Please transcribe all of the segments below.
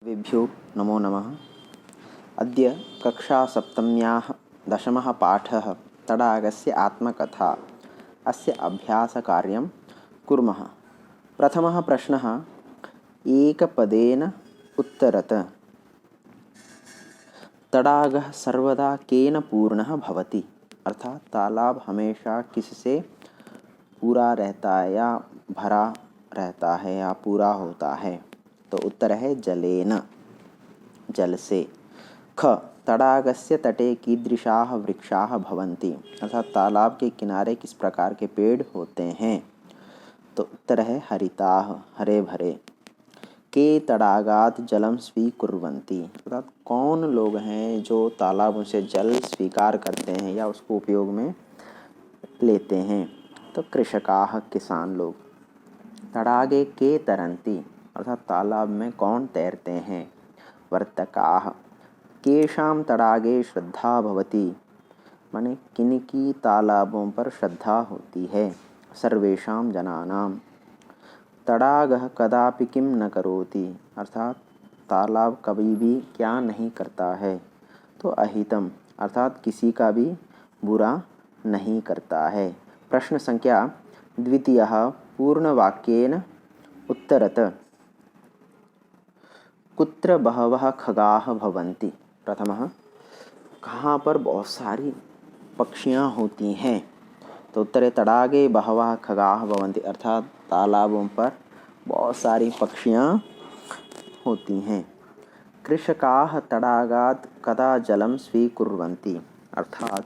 सर्वेभ्यो नमो नमः। अद्य कक्षा सप्तम्याः दशमः पाठः तडागस्य आत्मकथा। अस्य अभ्यासकार्यं कुर्मः। प्रथमः प्रश्नः एकपदेन उत्तरत। तडागः सर्वदा केन पूर्णः भवति? अर्थात तालाब हमेशा किससे पूरा रहता है या भरा रहता है या पूरा होता है? तो उत्तर है जलेन, जल से। ख तडागस्य तटे कीदृशाः वृक्षाः भवन्ति? अर्थात तालाब के किनारे किस प्रकार के पेड़ होते हैं? तो उत्तर है हरिताः, हरे भरे। के तडागात् जलं स्वीकुर्वन्ति? अर्थात कौन लोग हैं जो तालाबों से जल स्वीकार करते हैं या उसको उपयोग में लेते हैं? तो कृषकाः, किसान लोग। तडागे के तरन्ति? अर्थात तालाब में कौन तैरते हैं? वर्तकाः। केषां तडागे श्रद्धा भवति? माने किनकी तालाबों पर श्रद्धा होती है? सर्वेषां जनानां। तडागः कदापि किं न करोति? अर्थात तालाब कभी भी क्या नहीं करता है? तो अहितम, अर्थात किसी का भी बुरा नहीं करता है। प्रश्न संख्या द्वितीयः पूर्णवाक्येन उत्तरत। कुत्र बहवः खगाः भवन्ति? प्रथमः, कहाँ पर बहुत सारी पक्षियाँ होती हैं? तो उत्तर है तडागे बहवः खगाः भवन्ति, अर्थात तालाबों पर बहुत सारी पक्षियाँ होती हैं। कृषकाः तडागात् कदा जलं स्वीकुर्वन्ति? अर्थात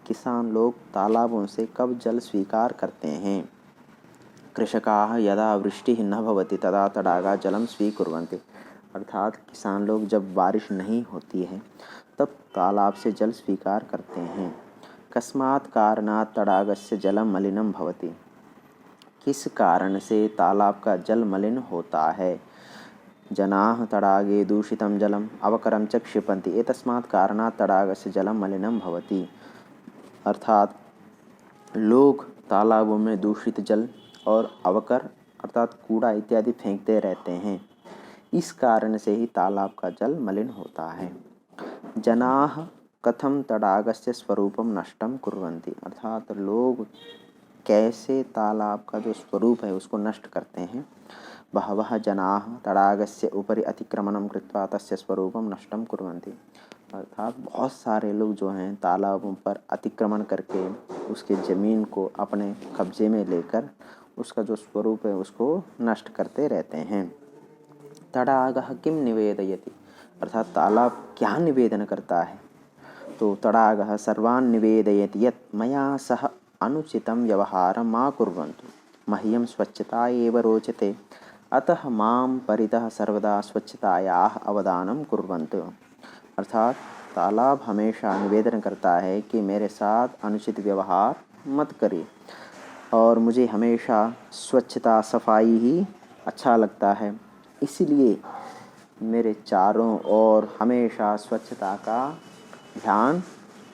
किसान लोग तालाबों से कब जल स्वीकार करते हैं? कृषकाः यदा वृष्टिः न भवति तदा तडागात् जलं स्वीकुर्वन्ति। अर्थात किसान लोग जब बारिश नहीं होती है तब तालाब से जल स्वीकार करते हैं। कस्मात् कारणात् तडागस्य जलं मलिनं भवति? किस कारण से तालाब का जल मलिन होता है? जनाः तडागे दूषितं जलम् अवकरं च क्षिपन्ति एतस्मात् कारणात् तडागस्य जलं मलिनं भवति। अर्थात लोग तालाबों में दूषित जल और अवकर अर्थात कूड़ा इत्यादि फेंकते रहते हैं, इस कारण से ही तालाब का जल मलिन होता है। जनाः कथं तडागस्य स्वरूपं नष्टं कुर्वन्ति? अर्थात लोग कैसे तालाब का जो स्वरूप है उसको नष्ट करते हैं? बहवः जनाः तडागस्य उपरि अतिक्रमणं कृत्वा तस्य स्वरूपं नष्टं कुर्वन्ति। अर्थात बहुत सारे लोग जो हैं तालाबों पर अतिक्रमण करके उसके ज़मीन को अपने कब्जे में लेकर उसका जो स्वरूप है उसको नष्ट करते रहते हैं। तडागः किं निवेदयति? अर्थात तालाब क्या निवेदन करता है? तो तडागः सर्वान् निवेदयति यत् मया सह अनुचितं व्यवहारं मा कुर्वन्तु, मह्यं स्वच्छता एव रोचते, अतः मां परितः सर्वदा स्वच्छतायाः अवधानं कुर्वन्तु। अर्थात तालाब हमेशा निवेदन करता है कि मेरे साथ अनुचित व्यवहार मत करिए और मुझे हमेशा स्वच्छता सफाई ही अच्छा लगता है, इसलिए मेरे चारों ओर हमेशा स्वच्छता का ध्यान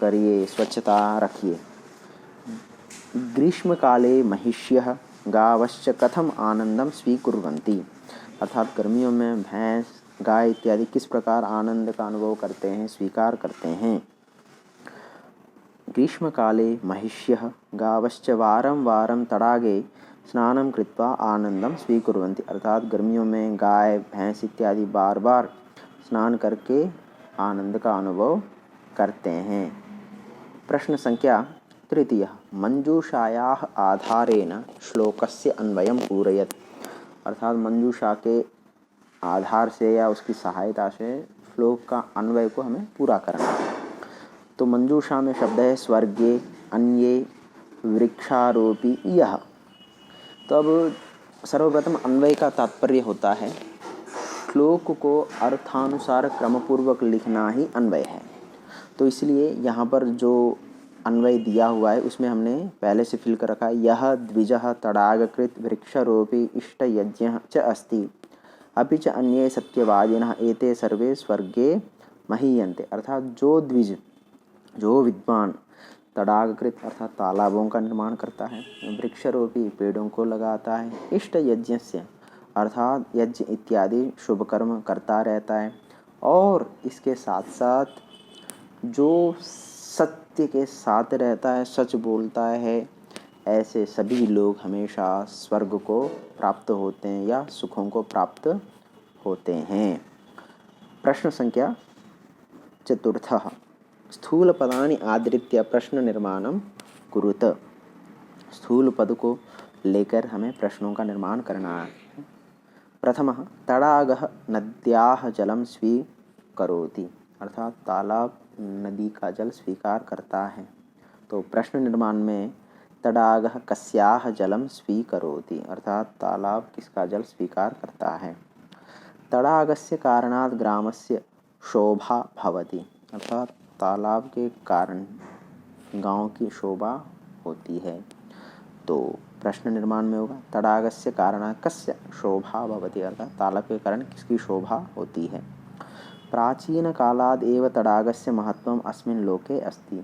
करिए, स्वच्छता रखिए। ग्रीष्मकाले महिष्यः गावश्च कथम आनंदम स्वीकुर्वन्ति? अर्थात गर्मियों में भैंस, गाय इत्यादि किस प्रकार आनंद का अनुभव करते हैं, स्वीकार करते हैं? ग्रीष्मकाले महिष्यः गावश्च वारं वारं तडागे स्नानं कृत्वा आनंदम स्वीकुर्वन्ति। अर्थात गर्मियों में गाय, भैंस इत्यादि बार बार स्नान करके आनंद का अनुभव करते हैं। प्रश्न संख्या तृतीयः मंजूषायाः आधारेण श्लोकस्य अन्वयं पूरयत्? अर्थात मंजूषा के आधार से या उसकी सहायता से श्लोक का अन्वय को हमें पूरा करना है। तो मंजूषा में शब्द है स्वर्गे अन्ये वृक्षारोपी यह। तो अब सर्वप्रथम अन्वय का तात्पर्य होता है श्लोक को अर्थानुसार क्रमपूर्वक लिखना ही अन्वय है। तो इसलिए यहाँ पर जो अन्वय दिया हुआ है उसमें हमने पहले से फिल कर रखा है, यह द्विजः तडागकृत वृक्षारोपी इष्टयज्ञः च अस्ति अपि च अन्ये सत्यवादिनः एते सर्वे स्वर्गे महीयन्ते। अर्थात जो द्विज, जो विद्वान तडागकृत अर्थात तालाबों का निर्माण करता है, वृक्षारोपी पेड़ों को लगाता है, इष्ट यज्ञस्य अर्थात यज्ञ इत्यादि शुभ कर्म करता रहता है, और इसके साथ साथ जो सत्य के साथ रहता है, सच बोलता है, ऐसे सभी लोग हमेशा स्वर्ग को प्राप्त होते हैं या सुखों को प्राप्त होते हैं। प्रश्न संख्या 4 स्थूल पदानि आधृत्य प्रश्न निर्माणम कुरुत। स्थूल पद को लेकर हमें प्रश्नों का निर्माण करना है। प्रथमः तडागः नद्याः जलं स्वीकरोति, अर्थात तालाब नदी का जल स्वीकार करता है। तो प्रश्न निर्माण में तडागः कस्याः जलं स्वीकरोति, अर्थात तालाब किसका जल स्वीकार करता है। तडागस्य कारणात् ग्रामस्य शोभा भवति, अर्थात तालाब के कारण गांव की शोभा होती है। तो प्रश्न निर्माण में होगा तडागस्य कारणात् कस्य शोभा भवति, अर्थात तालाब के कारण किसकी शोभा होती है। प्राचीन कालाद एव तडागस्य महत्वम अस्मिन् लोके अस्ति,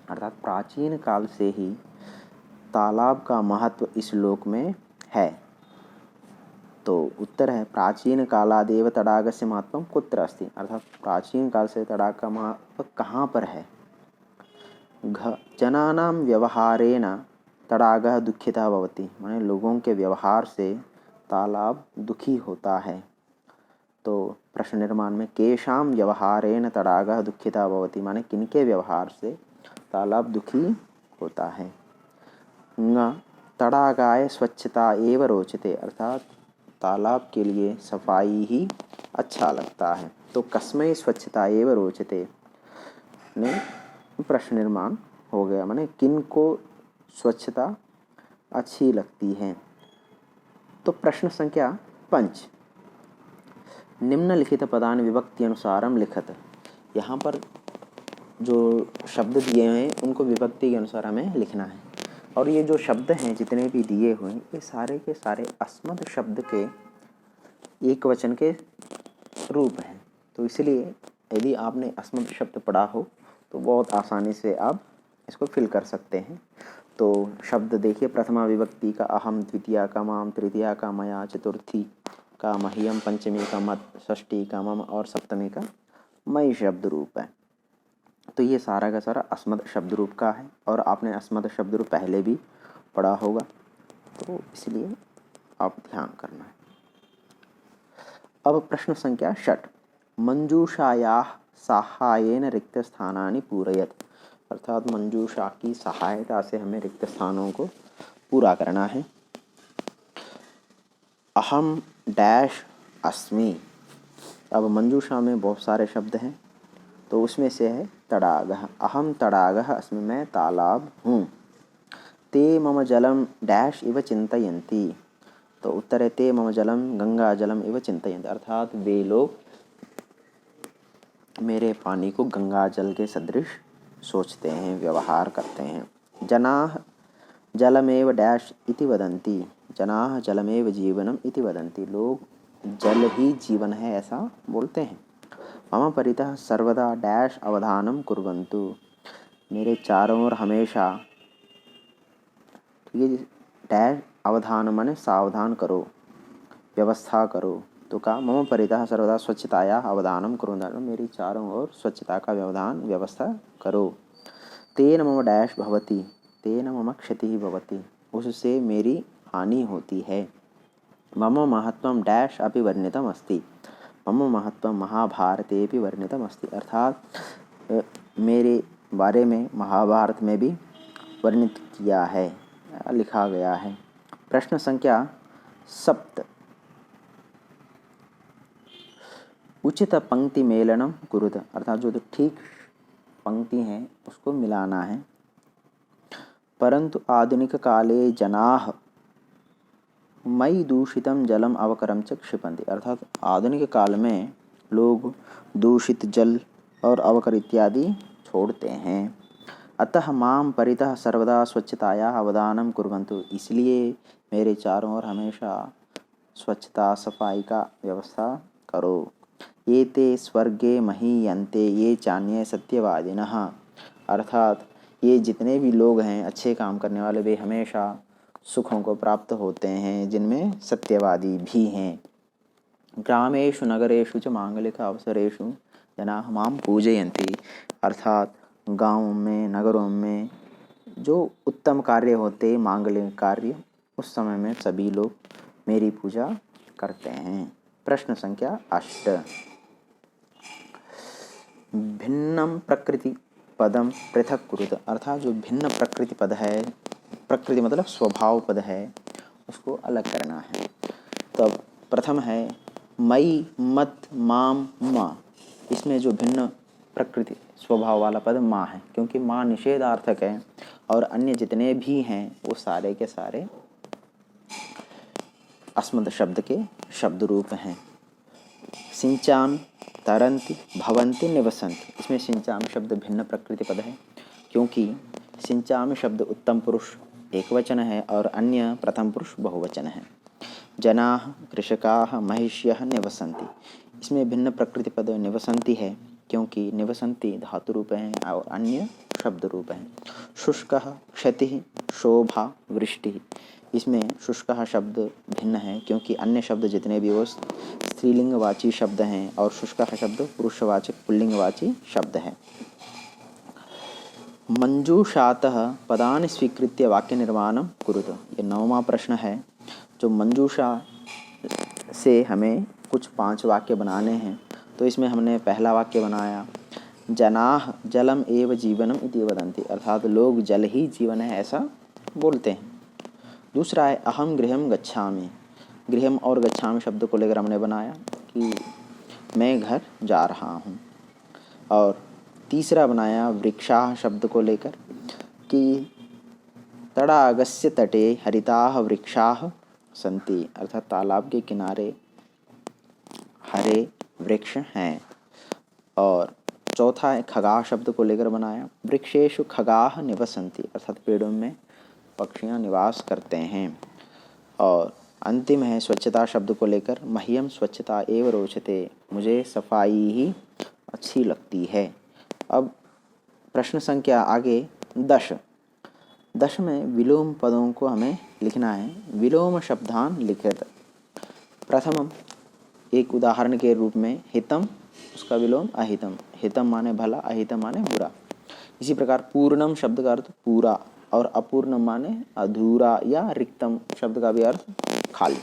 अर्थात प्राचीन काल से ही तालाब का महत्व इस लोक में है। तो उत्तर है प्राचीन कालादेव तडागस्य महत्वम कुत्र अस्ति, अर्थात प्राचीन काल से तडाग का महत्व कहाँ पर है। जनानां व्यवहारेण तडागः दुःखितः भवति, माने लोगों के व्यवहार से तालाब दुखी होता है। तो प्रश्न निर्माण में केषां व्यवहारेण तडागः दुःखितः भवति, माने किनके व्यवहार से तालाब दुखी होता है। तडागाय स्वच्छता एव रोचते, अर्थात तालाब के लिए सफाई ही अच्छा लगता है। तो कस्मै स्वच्छता एव रोचते ने प्रश्न निर्माण हो गया, माने किन को स्वच्छता अच्छी लगती है। तो प्रश्न संख्या 5 निम्नलिखित पदानि विभक्ति अनुसारम लिखत। यहाँ पर जो शब्द दिए हैं उनको विभक्ति के अनुसार हमें लिखना है, और ये जो शब्द हैं जितने भी दिए हुए हैं ये सारे के सारे अस्मद शब्द के एक वचन के रूप हैं। तो इसलिए यदि आपने अस्मद शब्द पढ़ा हो तो बहुत आसानी से आप इसको फिल कर सकते हैं। तो शब्द देखिए, प्रथमा विभक्ति का अहम, द्वितीया का माम, तृतीया का मया, चतुर्थी का मह्यम, पंचमी का मत, षष्ठी का मम और सप्तमी का मई शब्द रूप है। तो ये सारा का सारा अस्मद शब्द रूप का है, और आपने अस्मद शब्द रूप पहले भी पढ़ा होगा, तो इसलिए आप ध्यान करना है। अब प्रश्न संख्या 6 मंजूषायाः साहाय्येन रिक्त स्थानानि पूरयत, अर्थात मंजूषा की सहायता से हमें रिक्त स्थानों को पूरा करना है। अहम डैश अस्मि, अब मंजूषा में बहुत सारे शब्द हैं, तो उसमें से है तडागः, अहम तडागः अस्मि, मैं तालाब हूँ। ते मम जलम डैश इव चिंतयन्ति, तो उत्तर है ते मम जलम गंगा जलम इव चिंतयन्ति, अर्थात वे लोग मेरे पानी को गंगा जल के सदृश सोचते हैं, व्यवहार करते हैं। जनाः जलमेव डैश इति वदन्ति, जनाः जलमेव जीवनम इति वदन्ति, लोग जल ही जीवन है ऐसा बोलते हैं। मम परितः सर्वदा डैश अवधानम कुर्वन्तु, मेरे चारों ओर हमेशा, तो ये डैश अवधान माने सावधान करो, व्यवस्था करो। तो का मम परितः सर्वदा स्वच्छताया अवधानम कुर्वन्तु, मेरी चारों ओर स्वच्छता का व्यवधान व्यवस्था करो। तेन मम डैश भवति, तेन मम क्षतिः भवति, उससे मेरी हानि होती है। मम महत्वम डैश अपि वर्णितम अस्ति, मम महत्वम महाभारते भी वर्णितम अस्ति, अर्थात मेरे बारे में महाभारत में भी वर्णित किया है, लिखा गया है। प्रश्न संख्या 7 उचित पंक्ति मेलनम कुरुत, अर्थात जो ठीक पंक्ति हैं उसको मिलाना है। परंतु आधुनिक काले जनाः मयि दूषितम जलम अवकरम च क्षिपन्ति, अर्थात आधुनिक काल में लोग दूषित जल और अवकर इत्यादि छोड़ते हैं। अतः माम परितः सर्वदा स्वच्छताया अवधानम कुर्वन्तु, इसलिए मेरे चारों ओर हमेशा स्वच्छता सफाई का व्यवस्था करो। ये ते स्वर्गे महीयन्ते ये चान्ये सत्यवादिनः, अर्थात ये जितने भी लोग हैं अच्छे काम करने वाले, वे हमेशा सुखों को प्राप्त होते हैं, जिनमें सत्यवादी भी हैं। ग्रामेषु नगरेषु च मांगलिक अवसरेषु जनाः मां पूजयन्ति, अर्थात गाँव में, नगरों में जो उत्तम कार्य होते, मांगलिक कार्य, उस समय में सभी लोग मेरी पूजा करते हैं। प्रश्न संख्या 8। भिन्नम प्रकृति पदम पृथक कुरुत, अर्थात जो भिन्न प्रकृति पद है, प्रकृति मतलब स्वभाव पद है, उसको अलग करना है। तब प्रथम है मई, मत, माम, माँ। इसमें जो भिन्न प्रकृति स्वभाव वाला पद माँ है, क्योंकि माँ निषेधार्थक है और अन्य जितने भी हैं वो सारे के सारे अस्मद शब्द के शब्द रूप हैं। सिंचाम, तरंती, भवंती, निवसंती, इसमें सिंचाम शब्द भिन्न प्रकृति पद है, क्योंकि सिंचाम शब्द उत्तम पुरुष एक वचन है और अन्य प्रथम पुरुष बहुवचन है। जनाः, कृषकाः, महिष्यः, निवसन्ति, इसमें भिन्न प्रकृति पद निवसन्ति है, क्योंकि निवसन्ति धातु रूप हैं और अन्य शब्द रूप हैं। शुष्कः, क्षतिः, शोभा, वृष्टि, इसमें शुष्कः शब्द भिन्न है, क्योंकि अन्य शब्द जितने भी वो स्त्रीलिंगवाची शब्द हैं और शुष्कः शब्द पुरुषवाचक पुल्लिंगवाची शब्द है। मंजूषातः पदानि स्वीकृत्य वाक्य निर्माणं कुरुत, ये 9वां प्रश्न है। जो मंजूषा से हमें कुछ 5 वाक्य बनाने हैं, तो इसमें हमने पहला वाक्य बनाया जनाः जलम एव जीवनम इति वदन्ति, अर्थात लोग जल ही जीवन है ऐसा बोलते हैं। दूसरा है अहम गृहम गच्छामि, गृहम और गच्छामि शब्द को लेकर हमने बनाया कि मैं घर जा रहा हूँ। और तीसरा बनाया वृक्षाः शब्द को लेकर कि तडागस्य तटे हरिताः वृक्षाः सन्ति, अर्थात तालाब के किनारे हरे वृक्ष हैं। और चौथा है खगाः शब्द को लेकर बनाया वृक्षेषु खगाः निवसन्ति, अर्थात पेड़ों में पक्षियाँ निवास करते हैं। और अंतिम है स्वच्छता शब्द को लेकर मह्यम स्वच्छता एव रोचते, मुझे सफाई ही अच्छी लगती है। अब प्रश्न संख्या आगे 10 में विलोम पदों को हमें लिखना है। विलोम शब्दान लिखित। प्रथम एक उदाहरण के रूप में हितम, उसका विलोम अहितम, हितम माने भला, अहितम माने बुरा। इसी प्रकार पूर्णम शब्द का अर्थ पूरा और अपूर्णम माने अधूरा या रिक्तम शब्द का भी अर्थ खाली।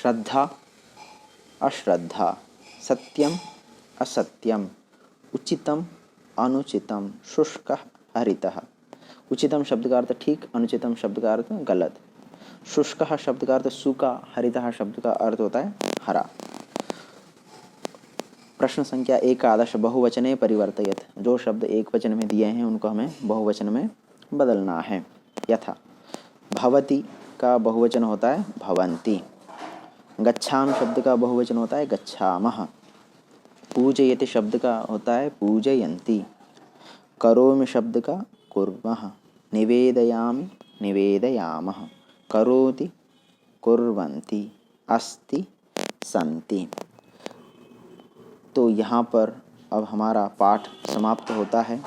श्रद्धा, अश्रद्धा, सत्यम, असत्यम, उचितम, अनुचितम, शुष्क, हरितः। उचितम शब्द का अर्थ ठीक, अनुचितम शब्द का अर्थ गलत, शुष्क शब्द का अर्थ सूखा, हरितः शब्द का अर्थ होता है हरा। प्रश्न संख्या 11 बहुवचने परिवर्तयत, जो शब्द एक वचन में दिए हैं उनको हमें बहुवचन में बदलना है। यथा भवति का बहुवचन होता है भवन्ति, गच्छामि शब्द का बहुवचन होता है गच्छामः, पूजयति शब्द का होता है पूजयन्ति, करोमि शब्द का कुर्मः, निवेदयामि निवेदयामः, करोति कुर्वन्ति, अस्ति सन्ति। तो यहाँ पर अब हमारा पाठ समाप्त होता है।